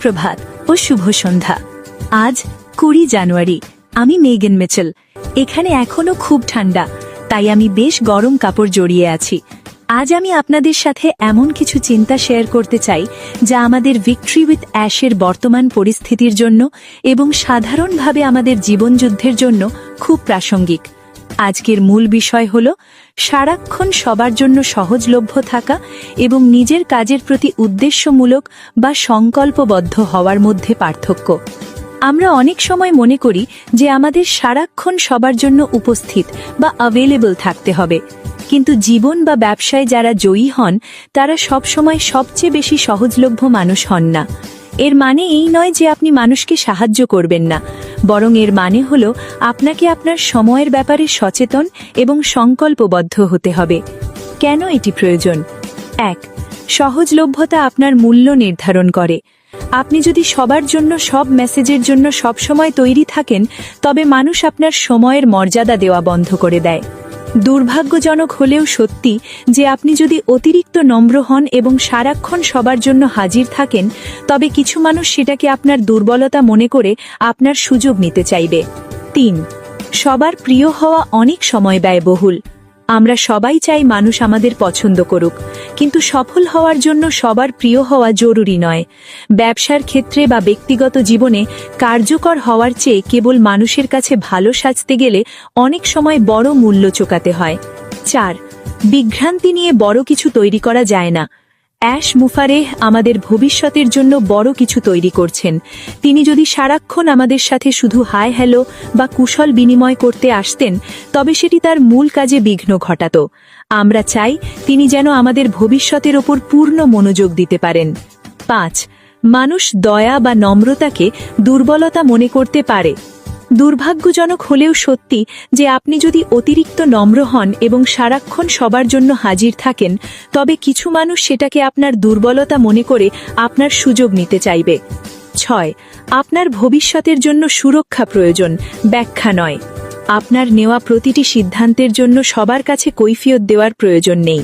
সুপ্রভাত ও শুভ সন্ধ্যা। আজ 20 জানুয়ারি। আমি মেগান মিচেল। এখানে এখনো খুব ঠান্ডা, তাই আমি বেশ গরম কাপড় জড়িয়ে আছি। আজ আমি আপনাদের সাথে এমন কিছু চিন্তা শেয়ার করতে চাই যা আমাদের ভিক্টরি উইথ অ্যাশের বর্তমান পরিস্থিতির জন্য এবং সাধারণভাবে আমাদের জীবনযুদ্ধের জন্য খুব প্রাসঙ্গিক। আজকের মূল বিষয় হল সারাক্ষণ সবার জন্য সহজলভ্য থাকা এবং নিজের কাজের প্রতি উদ্দেশ্যমূলক বা সংকল্পবদ্ধ হওয়ার মধ্যে পার্থক্য। আমরা অনেক সময় মনে করি যে আমাদের সারাক্ষণ সবার জন্য উপস্থিত বা অ্যাভেলেবল থাকতে হবে, কিন্তু জীবন বা ব্যবসায় যারা জয়ী হন তারা সবসময় সবচেয়ে বেশি সহজলভ্য মানুষ হন না। এর মানে এই নয় যে আপনি মানুষকে সাহায্য করবেন না, বরং এর মানে হল আপনাকে আপনার সময়ের ব্যাপারে সচেতন এবং সংকল্পবদ্ধ হতে হবে। কেন এটি প্রয়োজন? 1. সহজলভ্যতা আপনার মূল্য নির্ধারণ করে। আপনি যদি সবার জন্য সব মেসেজের জন্য সবসময় তৈরি থাকেন, তবে মানুষ আপনার সময়ের মর্যাদা দেওয়া বন্ধ করে দেয়। দুর্ভাগ্যজনক হলেও সত্যি যে আপনি যদি অতিরিক্ত নম্র হন এবং সারাক্ষণ সবার জন্য হাজির থাকেন, তবে কিছু মানুষ সেটাকে আপনার দুর্বলতা মনে করে আপনার সুযোগ নিতে চাইবে। 3. সবার প্রিয় হওয়া অনেক সময় ব্যয়বহুল। আমরা সবাই চাই মানুষ আমাদের পছন্দ করুক, কিন্তু সফল হওয়ার জন্য সবার প্রিয় হওয়া জরুরি নয়। ব্যবসার ক্ষেত্রে বা ব্যক্তিগত জীবনে কার্যকর হওয়ার চেয়ে কেবল মানুষের কাছে ভালো সাজতে গেলে অনেক সময় বড় মূল্য চোকাতে হয়। 4. বিভ্রান্তি নিয়ে বড় কিছু তৈরি করা যায় না। অ্যাশ মুফারেহ আমাদের ভবিষ্যতের জন্য বড় কিছু তৈরি করছেন। তিনি যদি সারাক্ষণ আমাদের সাথে শুধু হাই হ্যালো বা কুশল বিনিময় করতে আসতেন, তবে সেটি তার মূল কাজে বিঘ্ন ঘটাত। আমরা চাই তিনি যেন আমাদের ভবিষ্যতের ওপর পূর্ণ মনোযোগ দিতে পারেন। 5. মানুষ দয়া বা নম্রতাকে দুর্বলতা মনে করতে পারে। দুর্ভাগ্যজনক হলেও সত্যি যে আপনি যদি অতিরিক্ত নম্র হন এবং সারাক্ষণ সবার জন্য হাজির থাকেন, তবে কিছু মানুষ সেটাকে আপনার দুর্বলতা মনে করে আপনার সুযোগ নিতে চাইবে। 6. আপনার ভবিষ্যতের জন্য সুরক্ষা প্রয়োজন, ব্যাখ্যা নয়। আপনার নেওয়া প্রতিটি সিদ্ধান্তের জন্য সবার কাছে কৈফিয়ত দেওয়ার প্রয়োজন নেই।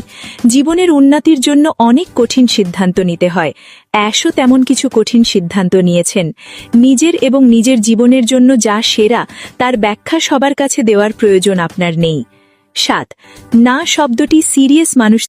জীবনের উন্নতির জন্য অনেক কঠিন সিদ্ধান্ত নিতে হয়। অ্যাশও তেমন কিছু কঠিন সিদ্ধান্ত নিয়েছেন। নিজের এবং নিজের জীবনের জন্য যা সেরা তার ব্যাখ্যা সবার কাছে দেওয়ার প্রয়োজন আপনার নেই। 7. না শব্দটি সিরিয়াস মানুষ